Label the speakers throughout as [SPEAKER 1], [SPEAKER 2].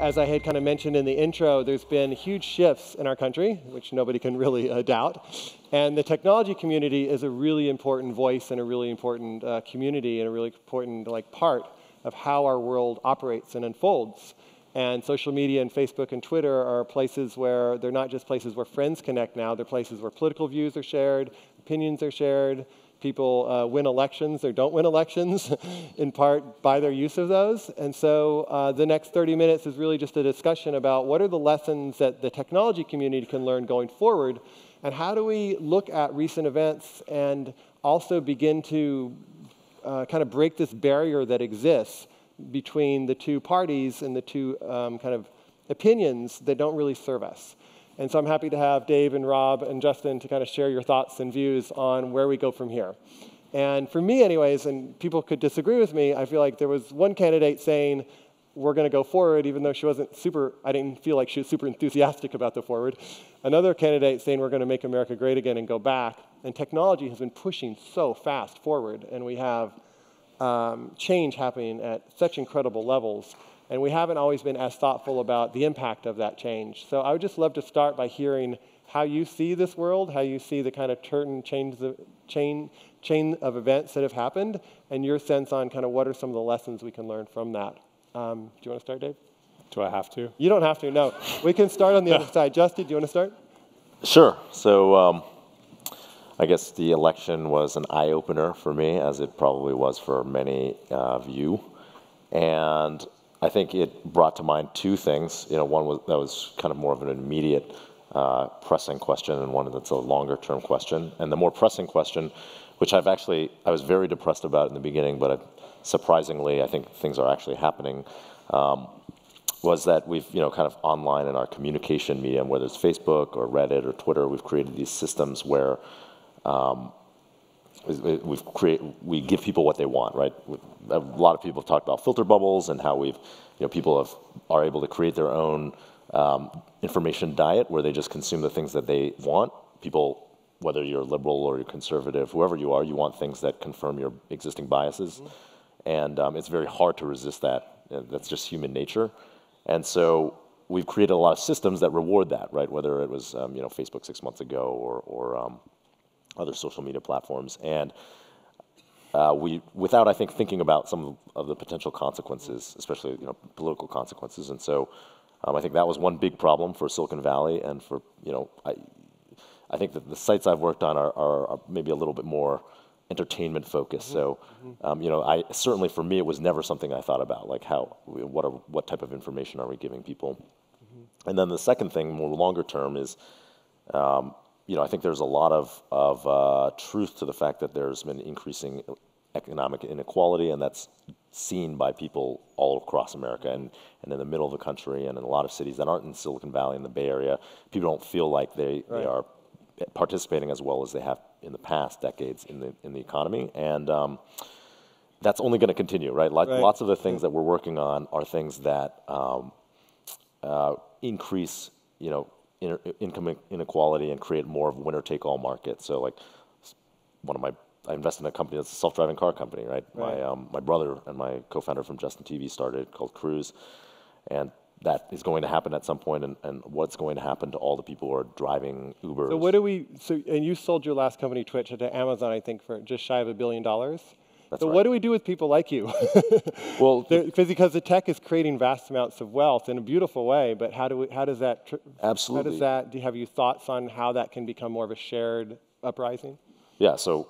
[SPEAKER 1] as I had kind of mentioned in the intro, there's been huge shifts in our country, which nobody can really doubt. And the technology community is a really important voice and a really important community and a really important part of how our world operates and unfolds. And social media and Facebook and Twitter are places where they're not just places where friends connect now, they're places where political views are shared, opinions are shared, people win elections or don't win elections in part by their use of those. And so the next 30 minutes is really just a discussion about what are the lessons that the technology community can learn going forward, and how do we look at recent events and also begin to kind of break this barrier that exists between the two parties and the two kind of opinions that don't really serve us. And so I'm happy to have Dave and Rob and Justin to kind of share your thoughts and views on where we go from here. And for me anyways, and people could disagree with me, I feel like there was one candidate saying, we're going to go forward, even though she wasn't I didn't feel like she was super enthusiastic about the forward. Another candidate saying we're going to make America great again and go back. And technology has been pushing so fast forward, and we have change happening at such incredible levels. And we haven't always been as thoughtful about the impact of that change. So I would just love to start by hearing how you see this world, how you see the kind of chain of events that have happened, and your sense on kind of what are some of the lessons we can learn from that. Do you want to start, Dave?
[SPEAKER 2] Do I have to?
[SPEAKER 1] You don't have to, no. We can start on the other side. Justin, do you want to start?
[SPEAKER 3] Sure. So I guess the election was an eye-opener for me, as it probably was for many of you. And I think it brought to mind two things. One was kind of more of an immediate pressing question, and one that's a longer-term question. And the more pressing question, which I was very depressed about in the beginning, but surprisingly, I think things are actually happening, was that we've, kind of online in our communication medium, whether it's Facebook or Reddit or Twitter, we've created these systems where we give people what they want, right? A lot of people have talked about filter bubbles and how people are able to create their own information diet where they just consume the things that they want. People, whether you're liberal or you're conservative, whoever you are, you want things that confirm your existing biases. Mm-hmm. And it's very hard to resist that. That's just human nature. And so we've created a lot of systems that reward that, right? Whether it was Facebook 6 months ago or other social media platforms. And without, I think, thinking about some of the potential consequences, especially political consequences. And so I think that was one big problem for Silicon Valley, and for I think that the sites I've worked on are maybe a little bit more entertainment focused. Mm-hmm. So I certainly, for me, it was never something I thought about, like what type of information are we giving people. Mm-hmm. And then the second thing, more longer term, is I think there's a lot of truth to the fact that there's been increasing economic inequality, and that's seen by people all across America and in the middle of the country and in a lot of cities that aren't in Silicon Valley and the Bay Area. People don't feel like they are participating as well as they have in the past decades in the economy, and that's only going to continue, right? Lots of the things that we're working on are things that increase, income inequality and create more of a winner-take-all market. So, like, I invest in a company that's a self-driving car company, right? My brother and my co-founder from Justin TV started, called Cruise, and that is going to happen at some point. And what's going to happen to all the people who are driving Uber?
[SPEAKER 1] So and you sold your last company, Twitch, to Amazon, I think, for just shy of $1 billion.
[SPEAKER 3] That's right.
[SPEAKER 1] What do we do with people like you?
[SPEAKER 3] Well,
[SPEAKER 1] because the tech is creating vast amounts of wealth in a beautiful way, but how does that?
[SPEAKER 3] Absolutely.
[SPEAKER 1] Have you thoughts on how that can become more of a shared uprising?
[SPEAKER 3] Yeah. So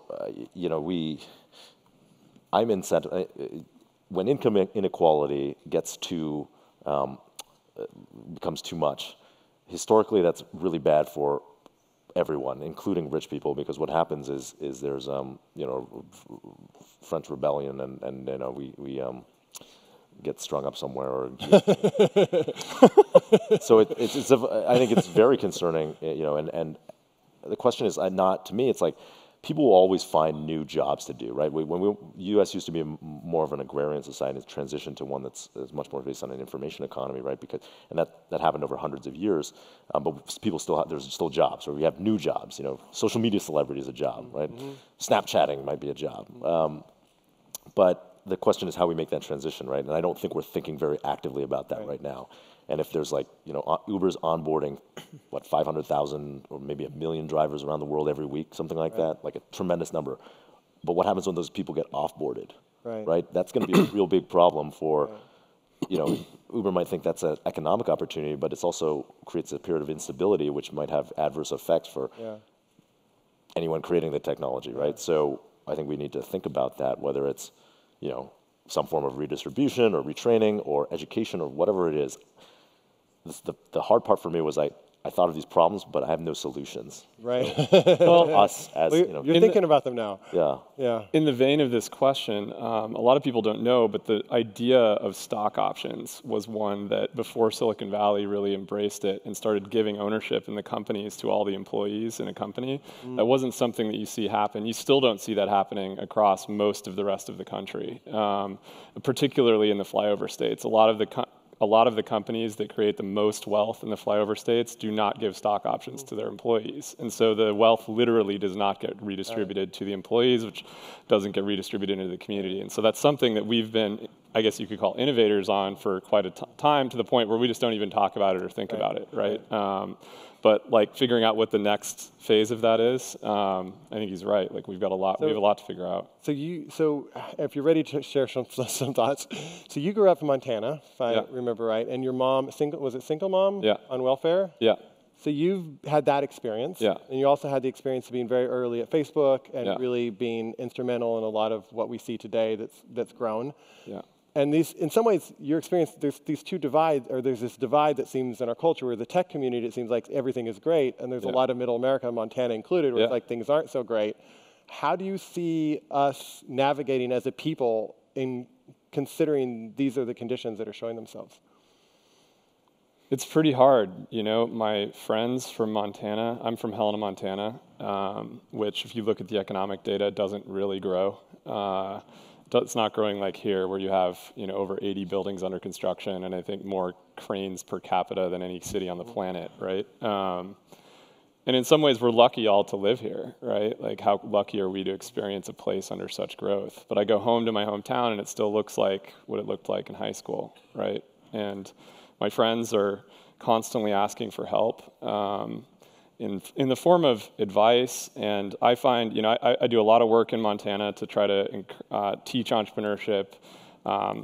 [SPEAKER 3] I'm incentive when income inequality becomes too much. Historically, that's really bad for everyone, including rich people, because what happens is there's French rebellion, and we get strung up somewhere. Or, so I think it's very concerning, and the question is not, to me, it's like people will always find new jobs to do, right? U.S. used to be more of an agrarian society, it's transitioned to one that's much more based on an information economy, right? And that happened over hundreds of years, but people there's still jobs, or we have new jobs. Social media celebrity is a job, right? Mm-hmm. Snapchatting might be a job, but the question is how we make that transition, right? And I don't think we're thinking very actively about that right now. And if there's like, Uber's onboarding, 500,000 or maybe 1 million drivers around the world every week, something like that, like a tremendous number. But what happens when those people get offboarded, right? That's going to be a real big problem for, Uber might think that's an economic opportunity, but it's also creates a period of instability, which might have adverse effects for anyone creating the technology, right? So I think we need to think about that, whether it's, some form of redistribution or retraining or education or whatever it is. The hard part for me was I thought of these problems, but I have no solutions.
[SPEAKER 1] Right.
[SPEAKER 3] So, well, us as,
[SPEAKER 1] you're thinking about them now.
[SPEAKER 3] Yeah.
[SPEAKER 2] In the vein of this question, a lot of people don't know, but the idea of stock options was one that before Silicon Valley really embraced it and started giving ownership in the companies to all the employees in a company. That wasn't something that you see happen. You still don't see that happening across most of the rest of the country, particularly in the flyover states. A lot of the companies that create the most wealth in the flyover states do not give stock options to their employees. And so the wealth literally does not get redistributed to the employees, which doesn't get redistributed into the community. And so that's something that we've been, I guess you could call innovators on for quite a time, to the point where we just don't even talk about it or think about it, right? But like figuring out what the next phase of that is, I think he's right. Like we have a lot to figure out.
[SPEAKER 1] So if you're ready to share some thoughts, so you grew up in Montana, if I remember right, and your mom, was it single mom? On welfare?
[SPEAKER 2] Yeah.
[SPEAKER 1] So you've had that experience, and you also had the experience of being very early at Facebook and really being instrumental in a lot of what we see today that's grown.
[SPEAKER 2] Yeah.
[SPEAKER 1] And in some ways, your experience, there's these two divides, or there's this divide that seems in our culture where the tech community, it seems like everything is great, and there's a lot of middle America, Montana included, where it's like things aren't so great. How do you see us navigating as a people in considering these are the conditions that are showing themselves?
[SPEAKER 2] It's pretty hard. My friends from Montana, I'm from Helena, Montana, which if you look at the economic data, doesn't really grow. It's not growing like here, where you have over 80 buildings under construction, and I think more cranes per capita than any city on the planet, right? And in some ways, we're lucky all to live here, right? Like, how lucky are we to experience a place under such growth? But I go home to my hometown, and it still looks like what it looked like in high school, right? And my friends are constantly asking for help. In the form of advice, and I find, I do a lot of work in Montana to try to teach entrepreneurship,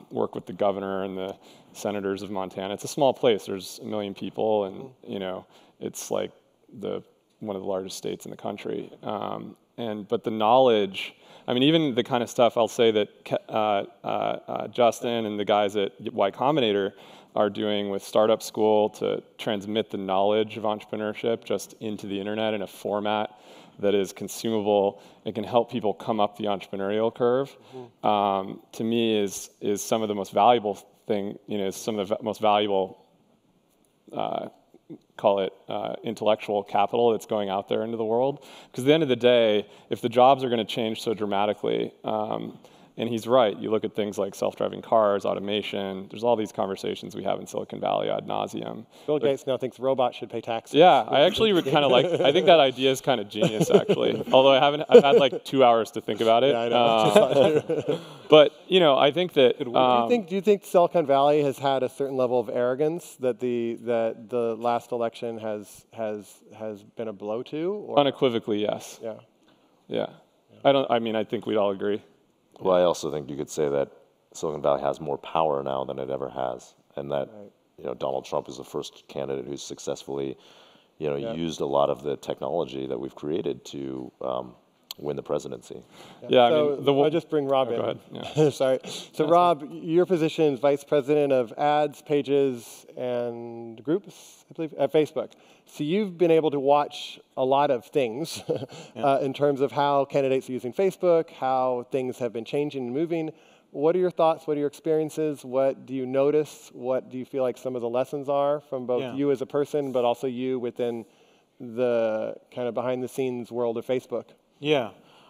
[SPEAKER 2] work with the governor and the senators of Montana. It's a small place. There's 1 million people, and it's like one of the largest states in the country. But the knowledge, even the kind of stuff I'll say that Justin and the guys at Y Combinator are doing with Startup School to transmit the knowledge of entrepreneurship just into the internet in a format that is consumable and can help people come up the entrepreneurial curve, to me is some of the most valuable some of the most valuable, call it intellectual capital that's going out there into the world. Because at the end of the day, if the jobs are going to change so dramatically, and he's right. You look at things like self-driving cars, automation. There's all these conversations we have in Silicon Valley ad nauseum.
[SPEAKER 1] Bill Gates now thinks robots should pay taxes.
[SPEAKER 2] Yeah, I actually would kind of I think that idea is kind of genius, actually. Although I've had like 2 hours to think about it.
[SPEAKER 1] Yeah, I know.
[SPEAKER 2] But I think that.
[SPEAKER 1] Do you think Silicon Valley has had a certain level of arrogance that the last election has been a blow to? Or?
[SPEAKER 2] Unequivocally, yes. Yeah. I think we'd all agree.
[SPEAKER 3] Well, I also think you could say that Silicon Valley has more power now than it ever has, and that Donald Trump is the first candidate who's successfully, used a lot of the technology that we've created to win the presidency.
[SPEAKER 1] I'll just bring Rob in.
[SPEAKER 2] Go ahead. Yeah.
[SPEAKER 1] Sorry. So Rob, your position is Vice President of Ads, Pages, and Groups, I believe, at Facebook. So you've been able to watch a lot of things in terms of how candidates are using Facebook, how things have been changing and moving. What are your thoughts? What are your experiences? What do you notice? What do you feel like some of the lessons are from both you as a person, but also you within the kind of behind-the-scenes world of Facebook?
[SPEAKER 4] Yeah.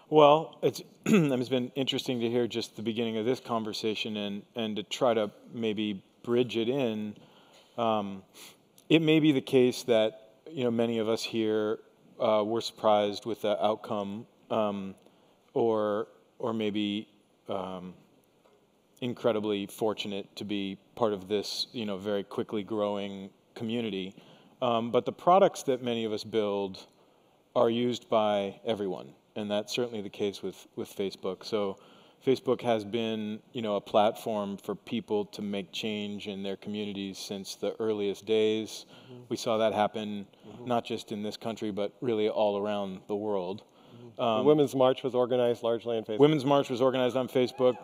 [SPEAKER 4] Well, it's been interesting to hear just the beginning of this conversation and to try to maybe bridge it in. It may be the case that many of us here were surprised with the outcome, or maybe incredibly fortunate to be part of this, very quickly growing community. But the products that many of us build are used by everyone, and that's certainly the case with Facebook. So Facebook has been, a platform for people to make change in their communities since the earliest days. We saw that happen not just in this country, but really all around the world.
[SPEAKER 1] The Women's March was organized largely on Facebook.
[SPEAKER 4] Women's March was organized on Facebook.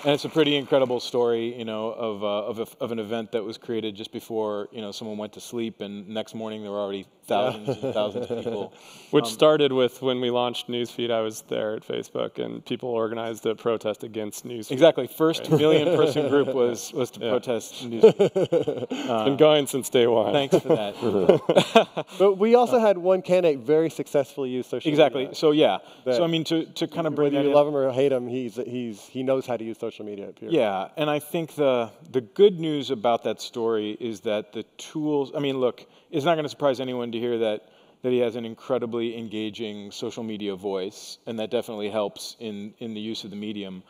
[SPEAKER 4] And it's a pretty incredible story, of an event that was created just before, someone went to sleep, and next morning there were already thousands and thousands of people.
[SPEAKER 2] Which started with when we launched Newsfeed. I was there at Facebook, and people organized a protest against Newsfeed.
[SPEAKER 4] Exactly. First million-person group was to protest Newsfeed.
[SPEAKER 2] It's been going since day one.
[SPEAKER 4] Thanks for that.
[SPEAKER 1] But we also had one candidate very successfully use social media.
[SPEAKER 4] Exactly. So yeah. So I mean, to kind of bring
[SPEAKER 1] whether
[SPEAKER 4] that
[SPEAKER 1] you
[SPEAKER 4] in,
[SPEAKER 1] love him or hate him, he knows how to use social media. Period.
[SPEAKER 4] Yeah, and I think the good news about that story is that the tools. I mean, look, it's not going to surprise anyone to hear that he has an incredibly engaging social media voice, and that definitely helps in the use of the medium.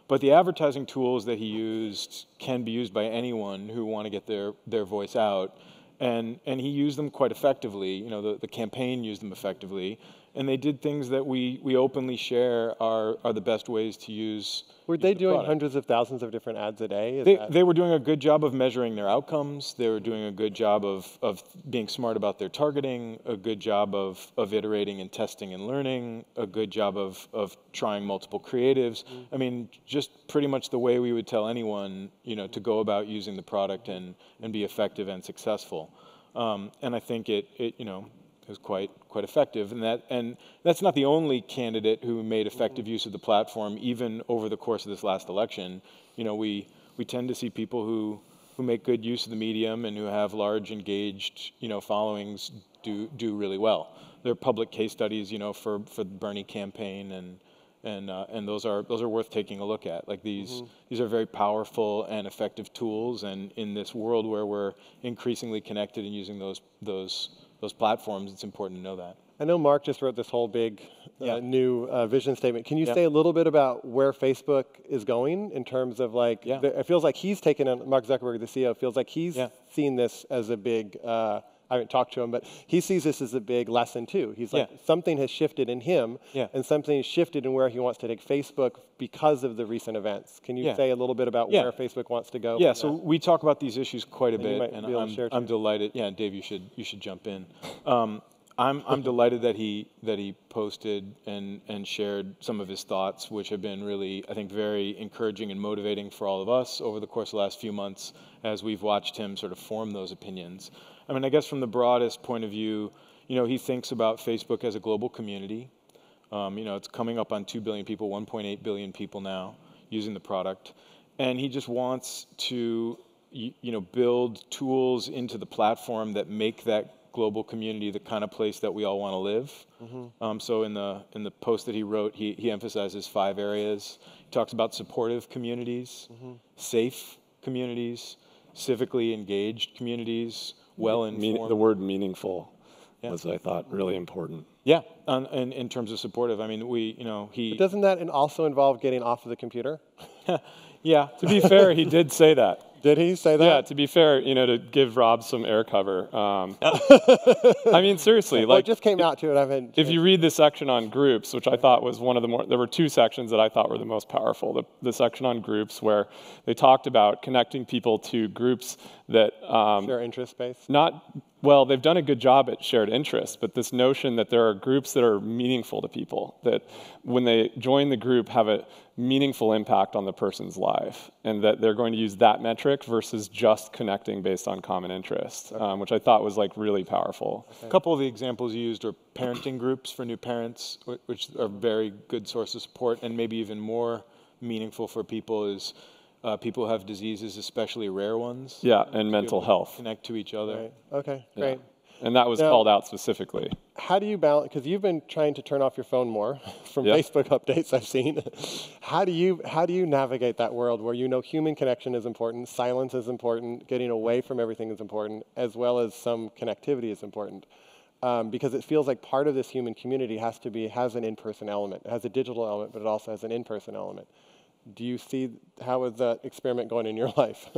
[SPEAKER 4] But the advertising tools that he used can be used by anyone who want to get their voice out, and he used them quite effectively. The campaign used them effectively, and they did things that we openly share are the best ways to use.
[SPEAKER 1] Were they doing
[SPEAKER 4] product.
[SPEAKER 1] hundreds of thousands of different ads a day?
[SPEAKER 4] They were doing a good job of measuring their outcomes. They were doing a good job of being smart about their targeting, a good job of iterating and testing and learning, a good job of trying multiple creatives. I mean, just pretty much the way we would tell anyone, to go about using the product and be effective and successful. And I think it was quite effective, and that's not the only candidate who made effective use of the platform. Even over the course of this last election, we tend to see people who make good use of the medium and who have large engaged followings do really well. There are public case studies for the Bernie campaign, and those are worth taking a look at. Like these are very powerful and effective tools, and in this world where we're increasingly connected and using those platforms, it's important to know that.
[SPEAKER 1] I know Mark just wrote this whole big new vision statement. Can you say a little bit about where Facebook is going in terms of it feels like he's taken on, Mark Zuckerberg, the CEO, feels like he's seen this as a big, I haven't talked to him, but he sees this as a big lesson too. He's like, something has shifted in him and something has shifted in where he wants to take Facebook because of the recent events. Can you say a little bit about where Facebook wants to go?
[SPEAKER 4] Yeah, so we talk about these issues quite a bit, and I'm
[SPEAKER 1] too.
[SPEAKER 4] delighted. Yeah, Dave, you should jump in. I'm delighted that he posted and shared some of his thoughts, which have been really, I think, very encouraging and motivating for all of us over the course of the last few months as we've watched him sort of form those opinions. I mean, I guess from the broadest point of view, he thinks about Facebook as a global community. It's coming up on 2 billion people, 1.8 billion people now using the product, and he just wants to, build tools into the platform that make that global community the kind of place that we all want to live. So in the post that he wrote, he emphasizes 5 areas. He talks about supportive communities, safe communities, civically engaged communities, well-informed.
[SPEAKER 2] The word meaningful was, I thought, really important.
[SPEAKER 4] Yeah, and in terms of supportive, I mean,
[SPEAKER 1] But doesn't that also involve getting off of the computer?
[SPEAKER 4] Yeah.
[SPEAKER 2] To be fair, he did say that.
[SPEAKER 1] Did he say that?
[SPEAKER 2] Yeah, to be fair, to give Rob some air cover. I mean, seriously,
[SPEAKER 1] Well, it just came out to it.
[SPEAKER 2] If you read the section on groups, which I thought was one of the more, there were 2 sections that I thought were the most powerful. The section on groups, where they talked about connecting people to groups that
[SPEAKER 1] share interest based.
[SPEAKER 2] Well, they've done a good job at shared interests, but this notion that there are groups that are meaningful to people, that when they join the group have a meaningful impact on the person's life, and that they're going to use that metric versus just connecting based on common interest, which I thought was really powerful.
[SPEAKER 4] A couple of the examples you used are parenting groups for new parents, which are a very good source of support, and maybe even more meaningful for people is people who have diseases, especially rare ones.
[SPEAKER 2] Yeah, and mental health.
[SPEAKER 4] Connect to each other.
[SPEAKER 1] Right. Okay, great.
[SPEAKER 2] And that was called out specifically.
[SPEAKER 1] How do you balance, because you've been trying to turn off your phone more from Facebook updates I've seen. How do you navigate that world where human connection is important, silence is important, getting away from everything is important, as well as some connectivity is important? because it feels like part of this human community has an in-person element. It has a digital element, but it also has an in-person element. Do you see, how is that experiment going in your life?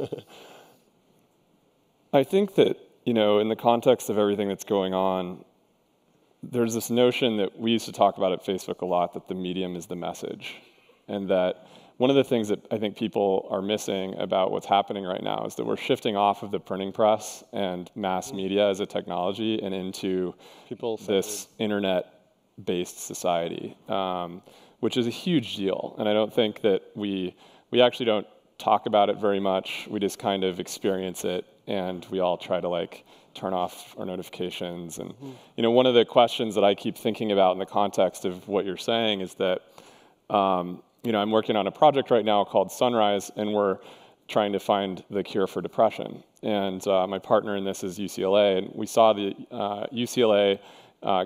[SPEAKER 2] I think that, in the context of everything that's going on, there's this notion that we used to talk about at Facebook a lot, that the medium is the message. And that one of the things that I think people are missing about what's happening right now is that we're shifting off of the printing press and mass media as a technology and into this internet-based society, which is a huge deal. And I don't think that we actually don't talk about it very much. We just kind of experience it, and we all try to turn off our notifications. And one of the questions that I keep thinking about in the context of what you're saying is that I'm working on a project right now called Sunrise, and we're trying to find the cure for depression. And my partner in this is UCLA, and we saw the UCLA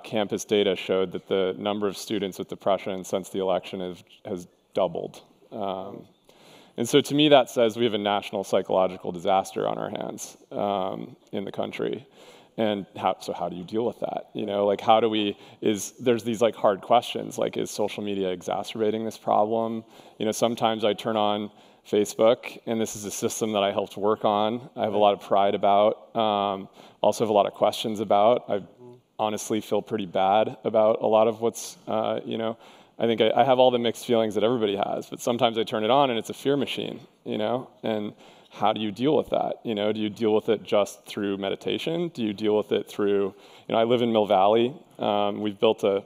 [SPEAKER 2] campus data showed that the number of students with depression since the election has doubled. And so to me, that says we have a national psychological disaster on our hands in the country. And how do you deal with that? There's these hard questions, is social media exacerbating this problem? Sometimes I turn on Facebook, and this is a system that I helped work on. I have a lot of pride about, also have a lot of questions about. I honestly feel pretty bad about a lot of what's, I think I have all the mixed feelings that everybody has, but sometimes I turn it on and it's a fear machine, and how do you deal with that? Do you deal with it just through meditation? Do you deal with it through, I live in Mill Valley. We've built a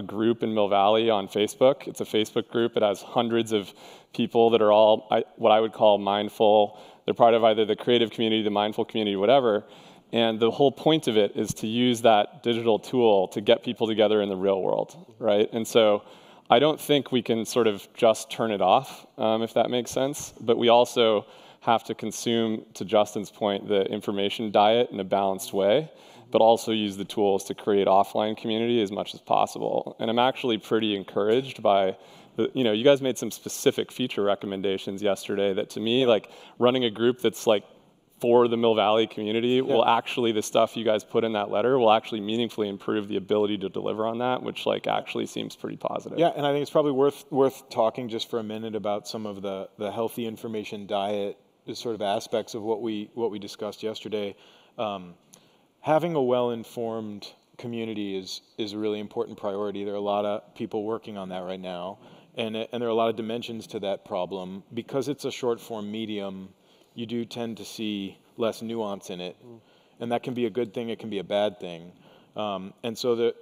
[SPEAKER 2] group in Mill Valley on Facebook. It's a Facebook group. It has hundreds of people that are all what I would call mindful. They're part of either the creative community, the mindful community, whatever. And the whole point of it is to use that digital tool to get people together in the real world, right? And so I don't think we can sort of just turn it off, if that makes sense. But we also have to consume, to Justin's point, the information diet in a balanced way, but also use the tools to create offline community as much as possible. And I'm actually pretty encouraged by you guys made some specific feature recommendations yesterday that to me, running a group that's for the Mill Valley community will actually, the stuff you guys put in that letter will actually meaningfully improve the ability to deliver on that, which actually seems pretty positive.
[SPEAKER 4] Yeah, and I think it's probably worth talking just for a minute about some of the healthy information diet sort of aspects of what we discussed yesterday. Having a well-informed community is a really important priority. There are a lot of people working on that right now, and there are a lot of dimensions to that problem. Because it's a short-form medium, you do tend to see less nuance in it. And that can be a good thing, it can be a bad thing. And so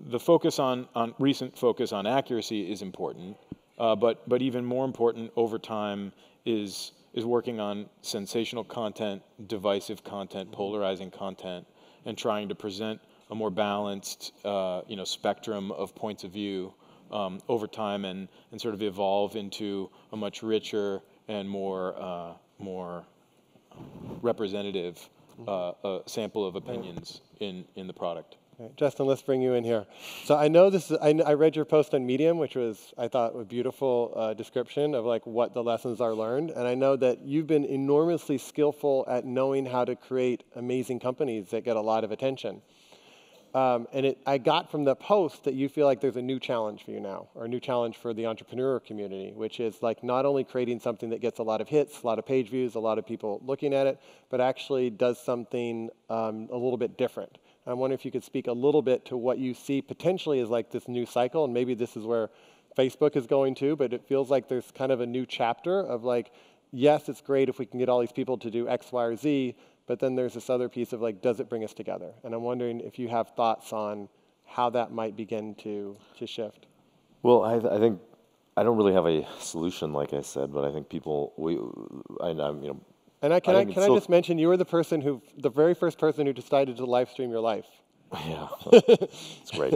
[SPEAKER 4] the focus on recent focus on accuracy is important, but even more important over time is working on sensational content, divisive content, polarizing content, and trying to present a more balanced spectrum of points of view over time and sort of evolve into a much richer and more representative sample of opinions in the product.
[SPEAKER 1] Right. Justin, let's bring you in here. So I know this. I read your post on Medium, which was, I thought, a beautiful description of what the lessons are learned. And I know that you've been enormously skillful at knowing how to create amazing companies that get a lot of attention. I got from the post that you feel like there's a new challenge for you now, or a new challenge for the entrepreneur community, which is not only creating something that gets a lot of hits, a lot of page views, a lot of people looking at it, but actually does something a little bit different. I wonder if you could speak a little bit to what you see potentially as this new cycle, and maybe this is where Facebook is going to, but it feels like there's kind of a new chapter of yes, it's great if we can get all these people to do X, Y, or Z, but then there's this other piece of does it bring us together? And I'm wondering if you have thoughts on how that might begin to shift.
[SPEAKER 3] Well, I think I don't really have a solution, like I said, but I think people,
[SPEAKER 1] And can I just mention, you were the very first person who decided to live stream your life.
[SPEAKER 3] Yeah, it's great.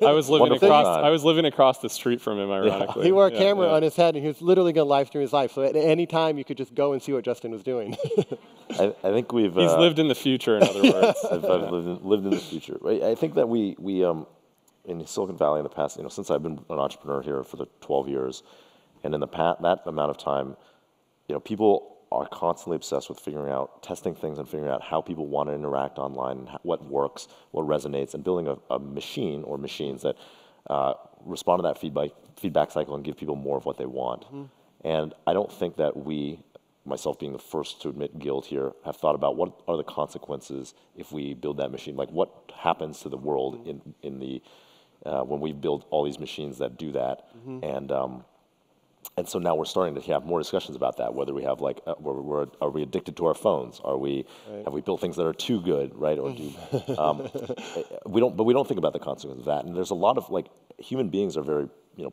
[SPEAKER 2] I was living across the street from him, ironically.
[SPEAKER 1] He wore a camera on his head, and he was literally going to live stream his life. So at any time, you could just go and see what Justin was doing.
[SPEAKER 3] I think we've...
[SPEAKER 2] He's lived in the future, in other words.
[SPEAKER 3] I've lived in the future. I think that we in Silicon Valley in the past, since I've been an entrepreneur here for the 12 years, and in that amount of time, people are constantly obsessed with figuring out, testing things and figuring out how people want to interact online, and what works, what resonates, and building a machine or machines that respond to that feedback cycle and give people more of what they want. And I don't think that we, myself being the first to admit guilt here, have thought about what are the consequences if we build that machine. Like, what happens to the world in the when we build all these machines that do that. And so now we're starting to have more discussions about that. Whether we have like, are we addicted to our phones? Have we built things that are too good, right? Or do we don't think about the consequences of that. And there's a lot of like, human beings are very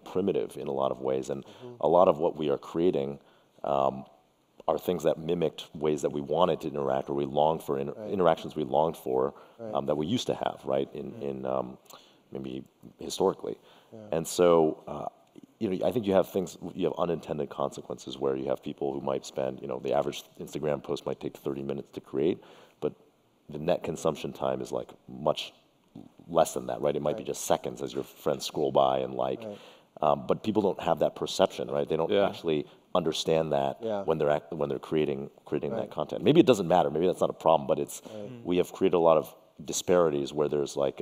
[SPEAKER 3] primitive in a lot of ways, and a lot of what we are creating are things that mimicked ways that we wanted to interact, or we longed for interactions we longed for that we used to have, right? In maybe historically, and so. I think you have unintended consequences where you have people who might spend, the average Instagram post might take 30 minutes to create, but the net consumption time is like much less than that, right? It might be just seconds as your friends scroll by and like, but people don't have that perception, right? They don't actually understand that when they're creating that content. Maybe it doesn't matter. Maybe that's not a problem, but we have created a lot of disparities where there's like,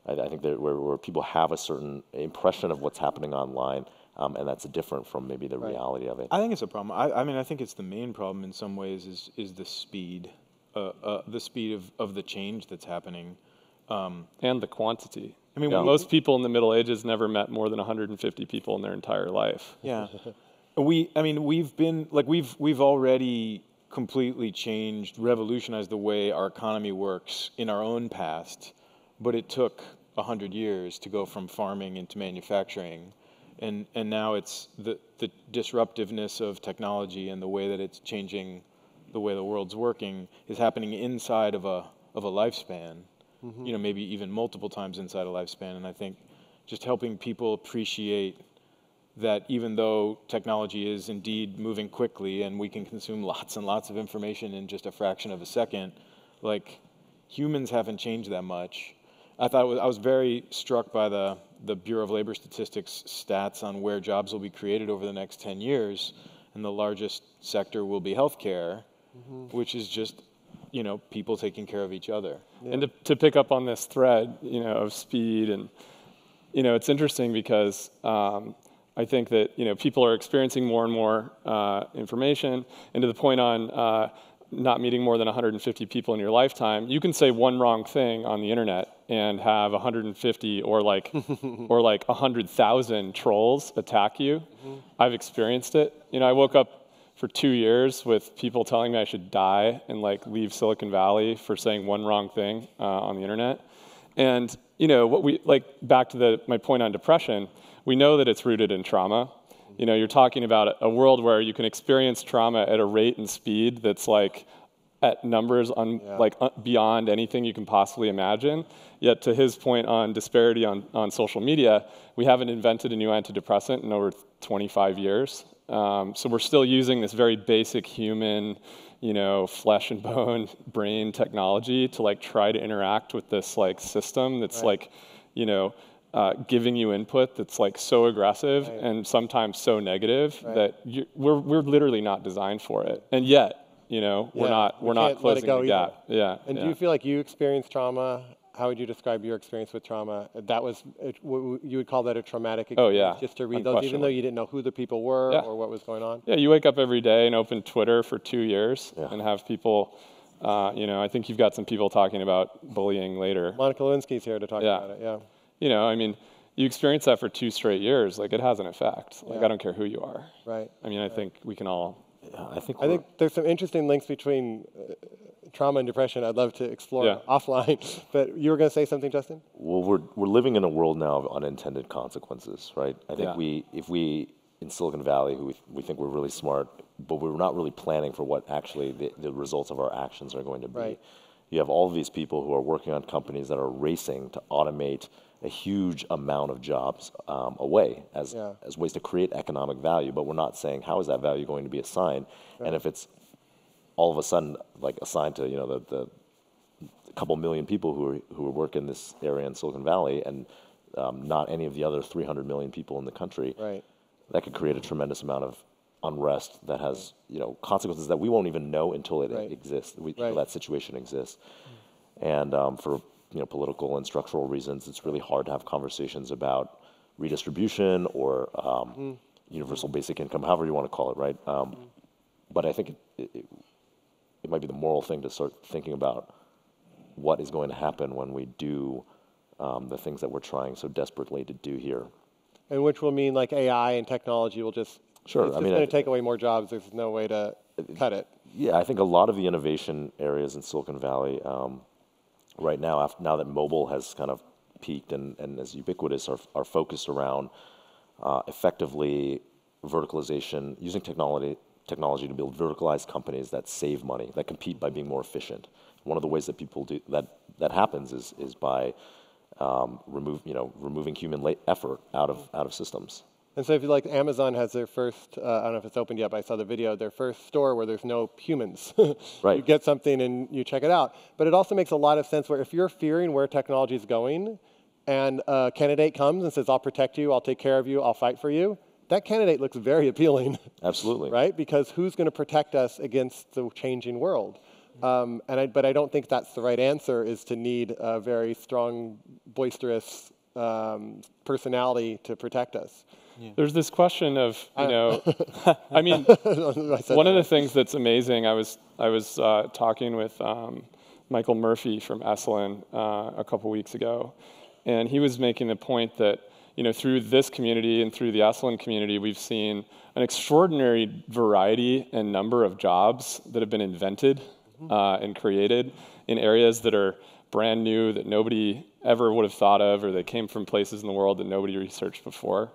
[SPEAKER 3] I think that where people have a certain impression of what's happening online, and that's different from maybe the reality of it.
[SPEAKER 4] I think it's a problem. I mean, I think it's the main problem in some ways is the speed of the change that's happening.
[SPEAKER 2] And the quantity. I mean, most people in the Middle Ages never met more than 150 people in their entire life.
[SPEAKER 4] Yeah. We've already completely revolutionized the way our economy works in our own past. But it took 100 years to go from farming into manufacturing, and now it's the disruptiveness of technology and the way that it's changing the way the world's working is happening inside of a lifespan, maybe even multiple times inside a lifespan. And I think just helping people appreciate that even though technology is indeed moving quickly and we can consume lots and lots of information in just a fraction of a second, like humans haven't changed that much. I was very struck by the Bureau of Labor Statistics stats on where jobs will be created over the next 10 years, and the largest sector will be healthcare, which is just, people taking care of each other.
[SPEAKER 2] Yeah. And to pick up on this thread, of speed, and it's interesting because I think that people are experiencing more and more information, and to the point on not meeting more than 150 people in your lifetime, you can say one wrong thing on the internet and have 150 or like 100,000 trolls attack you. I've experienced it. I woke up for 2 years with people telling me I should die and like leave Silicon Valley for saying one wrong thing on the internet. And what we like, back to my point on depression, we know that it's rooted in trauma. You're talking about a world where you can experience trauma at a rate and speed that's like at numbers beyond anything you can possibly imagine. Yet to his point on disparity on social media, we haven't invented a new antidepressant in over 25 years. So we're still using this very basic human, flesh and bone brain technology to like try to interact with this like system that's giving you input that's like so aggressive and sometimes so negative that we're literally not designed for it. And yet, we're not closing the gap. Yeah.
[SPEAKER 1] And do you feel like you experienced trauma? How would you describe your experience with trauma? That was, you would call that a traumatic experience?
[SPEAKER 2] Oh, yeah.
[SPEAKER 1] Just to read those, even though you didn't know who the people were or what was going on?
[SPEAKER 2] Yeah, you wake up every day and open Twitter for 2 years and have people, I think you've got some people talking about bullying later.
[SPEAKER 1] Monica Lewinsky's here to talk about it,
[SPEAKER 2] you experience that for 2 straight years, like it has an effect. Like I don't care who you are.
[SPEAKER 1] Right.
[SPEAKER 2] I think we can all.
[SPEAKER 3] I think
[SPEAKER 1] there's some interesting links between trauma and depression. I'd love to explore offline. But you were going to say something, Justin?
[SPEAKER 3] Well, we're living in a world now of unintended consequences, right? I think if we in Silicon Valley, who we think we're really smart, but we're not really planning for what actually the results of our actions are going to be.
[SPEAKER 1] Right.
[SPEAKER 3] You have all of these people who are working on companies that are racing to automate a huge amount of jobs away as ways to create economic value, but we're not saying how is that value going to be assigned, and if it's all of a sudden like assigned to the couple million people who work in this area in Silicon Valley and not any of the other 300 million people in the country, that could create a tremendous amount of unrest that has consequences that we won't even know until it
[SPEAKER 1] Right.
[SPEAKER 3] exists.
[SPEAKER 1] Right.
[SPEAKER 3] That situation exists, and for political and structural reasons, it's really hard to have conversations about redistribution or universal basic income, however you want to call it, right? But I think it might be the moral thing to start thinking about what is going to happen when we do the things that we're trying so desperately to do here.
[SPEAKER 1] And which will mean like AI and technology will just,
[SPEAKER 3] Sure.
[SPEAKER 1] it's just going to take away more jobs. There's no way to cut it.
[SPEAKER 3] Yeah, I think a lot of the innovation areas in Silicon Valley right now, now that mobile has kind of peaked and is ubiquitous, are focused around effectively verticalization, using technology to build verticalized companies that save money, that compete by being more efficient. One of the ways that people do that happens is by removing human effort out of systems.
[SPEAKER 1] And so if you like, Amazon has their first, I don't know if it's opened yet, but I saw the video, their first store where there's no humans.
[SPEAKER 3] Right.
[SPEAKER 1] You get something and you check it out. But it also makes a lot of sense where if you're fearing where technology is going and a candidate comes and says, I'll protect you, I'll take care of you, I'll fight for you, that candidate looks very appealing.
[SPEAKER 3] Absolutely.
[SPEAKER 1] Right? Because who's going to protect us against the changing world? But I don't think that's the right answer, is to need a very strong, boisterous personality to protect us.
[SPEAKER 4] Yeah.
[SPEAKER 2] There's this question of, I mean, one of the things that's amazing, I was talking with Michael Murphy from Esalen a couple weeks ago, and he was making the point that, through this community and through the Esalen community, we've seen an extraordinary variety and number of jobs that have been invented and created in areas that are brand new, that nobody ever would have thought of, or that came from places in the world that nobody researched before.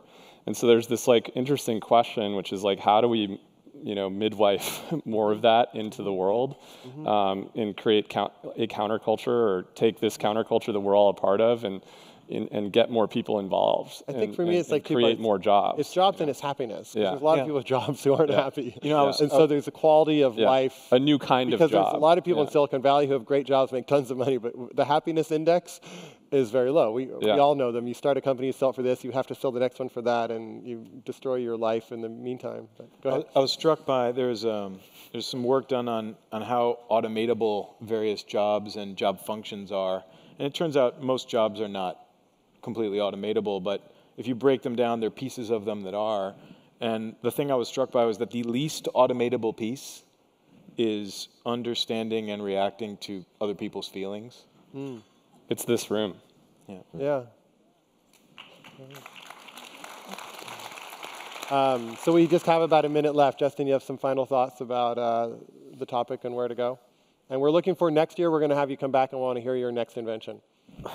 [SPEAKER 2] And so there's this interesting question, which is how do we, midwife more of that into the world and create a counterculture, or take this counterculture that we're all a part of and get more people involved.
[SPEAKER 1] I think for me it's like
[SPEAKER 2] create more jobs.
[SPEAKER 1] It's jobs and it's happiness.
[SPEAKER 2] Yeah.
[SPEAKER 1] There's a lot of people with jobs who aren't happy.
[SPEAKER 4] And
[SPEAKER 1] so there's a quality of life.
[SPEAKER 2] A new kind of job.
[SPEAKER 1] Because there's a lot of people in Silicon Valley who have great jobs, make tons of money, but the happiness index is very low. We all know them. You start a company, you sell it for this, you have to sell the next one for that, and you destroy your life in the meantime. But go ahead.
[SPEAKER 4] I was struck by, there's some work done on how automatable various jobs and job functions are. And it turns out most jobs are not completely automatable, but if you break them down, there are pieces of them that are. And the thing I was struck by was that the least automatable piece is understanding and reacting to other people's feelings.
[SPEAKER 2] It's this room.
[SPEAKER 1] Yeah. So we just have about a minute left. Justin, you have some final thoughts about the topic and where to go? And we're looking for next year, we're going to have you come back and want to hear your next invention.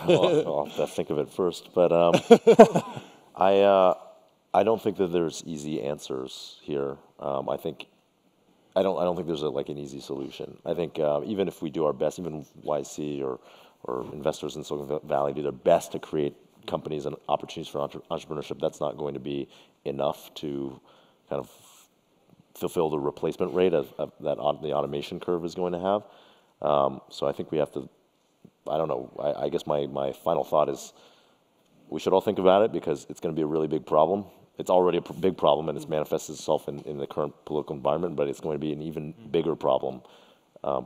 [SPEAKER 3] Well, I'll have to think of it first, but I don't think that there's easy answers here. I don't think there's an easy solution. I think even if we do our best, even YC or investors in Silicon Valley do their best to create companies and opportunities for entrepreneurship, that's not going to be enough to kind of fulfill the replacement rate of that the automation curve is going to have. So I think we have to, I don't know, I guess my final thought is we should all think about it, because it's going to be a really big problem. It's already a big problem, and it's manifested itself in the current political environment, but it's going to be an even bigger problem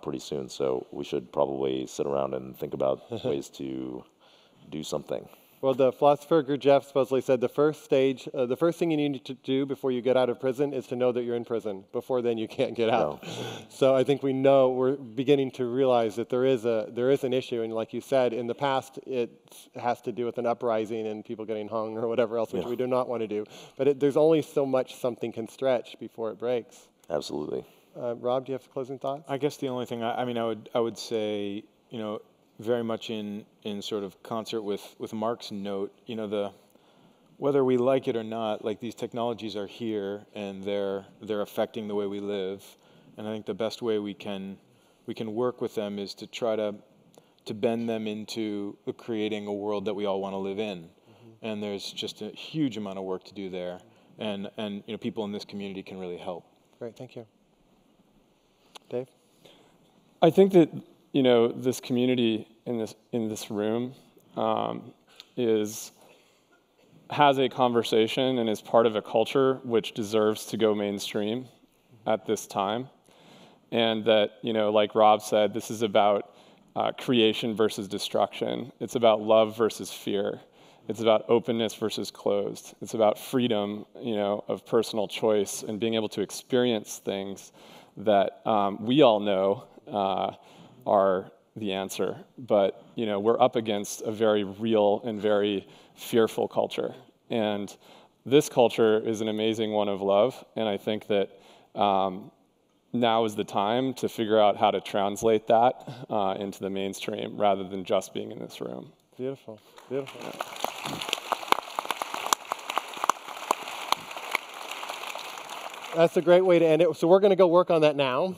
[SPEAKER 3] pretty soon. So we should probably sit around and think about ways to do something.
[SPEAKER 1] Well, the philosopher Gurdjieff supposedly said the first thing you need to do before you get out of prison is to know that you're in prison. Before then, you can't get out. No. So I think we're beginning to realize that there is an issue, and like you said, in the past, it has to do with an uprising and people getting hung or whatever else, which we do not want to do. But there's only so much something can stretch before it breaks.
[SPEAKER 3] Absolutely.
[SPEAKER 1] Rob, do you have closing thoughts?
[SPEAKER 4] I guess the only thing I would say, very much in sort of concert with Mark's note, whether we like it or not, these technologies are here and they're affecting the way we live, and I think the best way we can work with them is to try to bend them into creating a world that we all want to live in, and there's just a huge amount of work to do there, and people in this community can really help.
[SPEAKER 1] Great, thank you. Dave?
[SPEAKER 2] I think that this community in this room is has a conversation and is part of a culture which deserves to go mainstream at this time. And that, like Rob said, this is about creation versus destruction. It's about love versus fear. It's about openness versus closed. It's about freedom, of personal choice and being able to experience things that we all know are the answer. But, we're up against a very real and very fearful culture. And this culture is an amazing one of love. And I think that now is the time to figure out how to translate that into the mainstream rather than just being in this room.
[SPEAKER 1] Beautiful, beautiful.
[SPEAKER 2] Yeah.
[SPEAKER 1] That's a great way to end it. So we're going to go work on that now.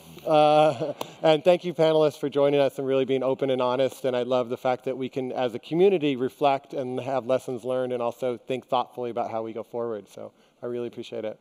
[SPEAKER 1] And thank you, panelists, for joining us and really being open and honest. And I love the fact that we can, as a community, reflect and have lessons learned and also think thoughtfully about how we go forward. So I really appreciate it.